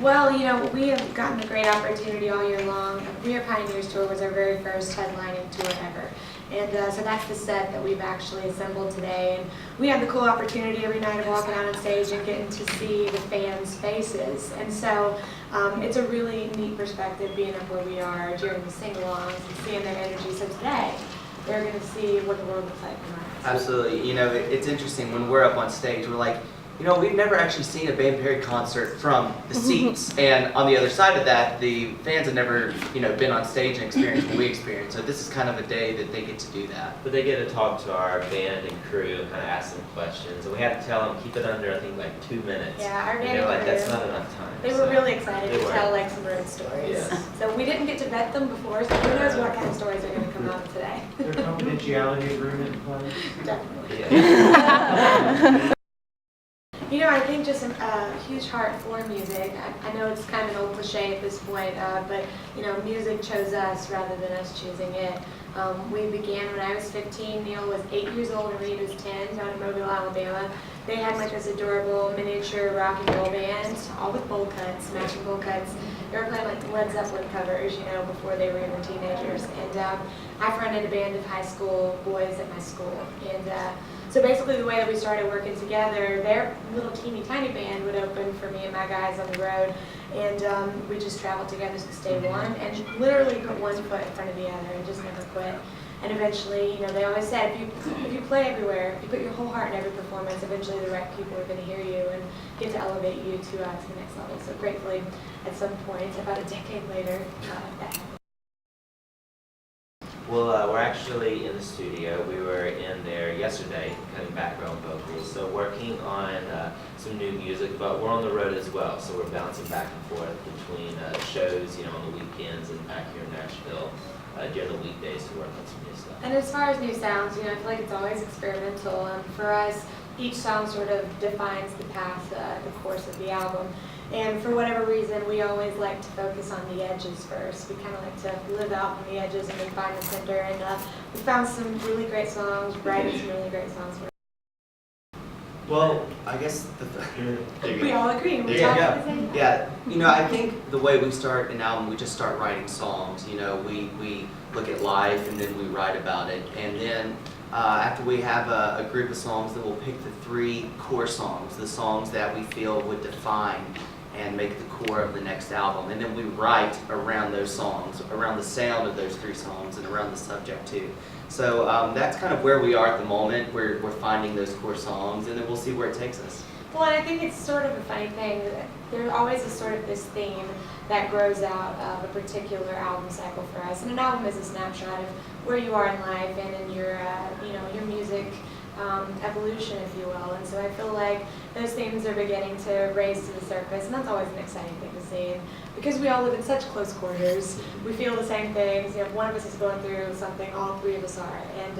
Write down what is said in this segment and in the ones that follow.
Well, we have gotten a great opportunity all year long. We Are Pioneers Tour was our very first headlining tour ever. And so that's the set that we've actually assembled today. And we have the cool opportunity every night of walking out on stage and getting to see the fans' faces. And so it's a really neat perspective being up where we are during the sing-alongs and seeing their energy. So today, they're going to see what the world looks like from us. Absolutely. It's interesting when we're up on stage, we're like, we've never actually seen a Band Perry concert from the seats. And on the other side of that, the fans have never, been on stage and experienced what we experienced. So this is kind of a day that they get to do that. But they get to talk to our band and crew and kind of ask them questions. And we had to tell them, keep it under, I think, like 2 minutes. Yeah, our band and they're like, crew, that's not enough time. They were really excited to tell like some road stories. Yes. So we didn't get to vet them before, so who knows what kind of stories are going to come out today. Is there a confidentiality agreement in place? Definitely. Yeah. I think just a huge heart for music. I know it's kind of an old cliche at this point, but music chose us rather than us choosing it. We began when I was 15. Neil was 8 years old and Reed was 10 down in Mobile, Alabama. They had like this adorable miniature rock and roll band, all with bowl cuts, matching bowl cuts. They were playing like Led Zeppelin covers, before they were even teenagers. And I fronted a band of high school boys at my school. And so basically the way that we started working together, their little teeny tiny band would open for me and my guys on the road. And we just traveled together since day one and literally put one foot in front of the other and just never quit. And eventually, they always said, if you play everywhere, if you put your whole heart in every performance, eventually the right people are going to hear you and get to elevate you to the next level. So gratefully, at some point, about a decade later, that happened. Well, we're actually in the studio. We were in there yesterday cutting background vocals, so working on some new music, but we're on the road as well, so we're bouncing back and forth between shows, on the weekends and back here in Nashville during the weekdays to work on some new stuff. And as far as new sounds, I feel like it's always experimental. For us, each song sort of defines the path, the course of the album. And for whatever reason, we always like to focus on the edges first. We kind of like to live out on the edges and then find the center. And we found some really great songs, writing some really great songs for us. Well, I guess We all agree. We Yeah, talk yeah. at the same time. Yeah, I think the way we start an album, we just start writing songs. We look at life and then we write about it. And then after we have a group of songs, then we'll pick the 3 core songs, the songs that we feel would define and make the core of the next album. And then we write around those songs, around the sound of those 3 songs, and around the subject too. So that's kind of where we are at the moment. We're finding those core songs, and then we'll see where it takes us. Well, and I think it's sort of a funny thing. There always is sort of this theme that grows out of a particular album cycle for us. And an album is a snapshot of where you are in life and in your, your music evolution, if you will. And so I feel like those themes are beginning to raise to the surface, and that's always an exciting thing to see. And because we all live in such close quarters, we feel the same things. If one of us is going through something, all 3 of us are. And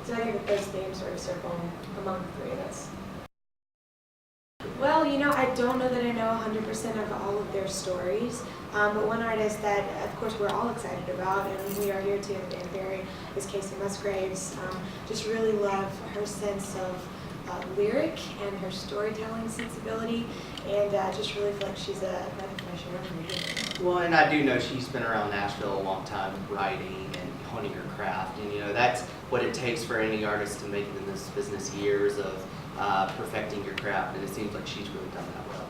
so I think that those themes sort of circle among the 3 of us. Well, I don't know that I know 100% of all of their stories, but one artist that, of course, we're all excited about, and we are here too in Band Perry, is Casey Musgraves. Just really love her sense of lyric and her storytelling sensibility, and just really feel like she's a breath of fresh air for me. Well, and I do know she's been around Nashville a long time, writing and honing her craft, and that's what it takes for any artist to make it in this business, years of perfecting your craft, and it seems like she's really done that well.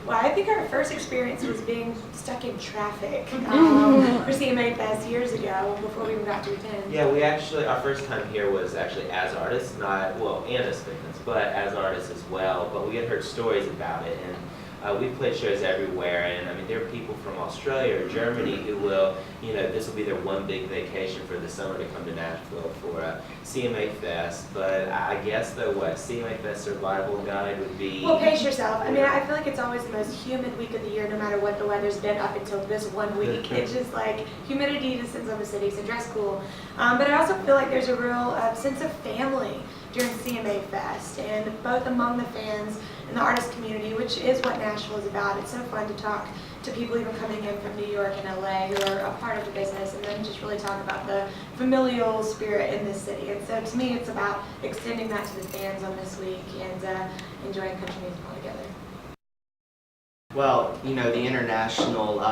Well, I think our first experience was being stuck in traffic for CMA Fest years ago, before we even got to attend. Yeah, we actually, our first time here was actually as artists, and as fitness, but as artists as well. But we had heard stories about it, and we played shows everywhere, and I mean, there are people from Australia or Germany who will, this will be their one big vacation for the summer to come to Nashville for a CMA Fest. But I guess though, CMA Fest survival guide would be. Well, pace yourself. I mean, I feel like it's always the most humid week of the year, no matter what the weather's been up until this one week. It's just like humidity descends on the city, so dress cool. But I also feel like there's a real sense of family during CMA Fest, and both among the fans and the artist community, which is what Nashville is about. It's so fun to talk to people even coming in from New York and LA who are a part of the business, and then just really talk about the familial spirit in this city. And so to me, it's about extending that to the fans on this week and enjoying country music all together. Well, you know, the international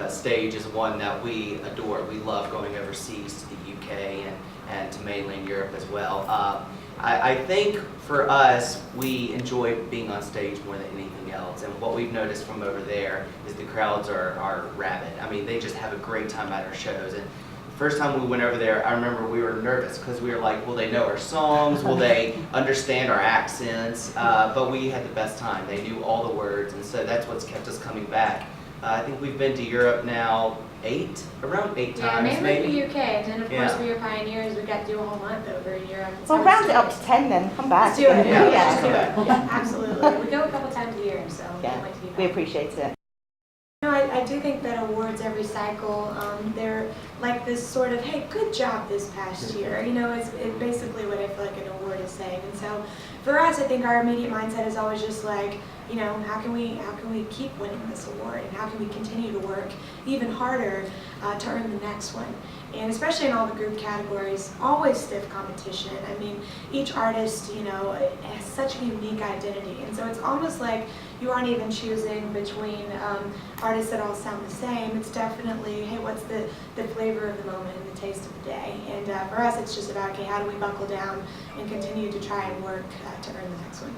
stage is one that we adore. We love going overseas to the UK and to mainland Europe as well. I think for us, we enjoy being on stage more than anything else. And what we've noticed from over there is the crowds are rabid. I mean, they just have a great time at our shows. And the first time we went over there, I remember we were nervous because we were like, will they know our songs? Will they understand our accents? But we had the best time. They knew all the words, and so that's what's kept us coming back. I think we've been to Europe now around eight Yeah, times, mainly maybe. the UK, and then of Yeah. course we were pioneers. We got to do a whole month over in Europe. It's Well, hard round to it up to 10 then, come back. Let's do it. Yeah. Let's do it. Yeah, absolutely. We go a couple times a year, so Yeah, can't wait to be we back. appreciate it. No, I do think that awards every cycle, they're like this sort of, hey, good job this past year. You know, it's basically what I feel like an award is saying. And so for us, I think our immediate mindset is always just like, you know, how can we keep winning this award, and how can we continue to work even harder to earn the next one? And especially in all the group categories, always stiff competition. I mean, each artist, you know, has such a unique identity, and so it's almost like you aren't even choosing between artists that all sound the same. It's definitely, hey, what's the flavor of the moment and the taste of the day? And for us, it's just about, okay, how do we buckle down and continue to try and work to earn the next one?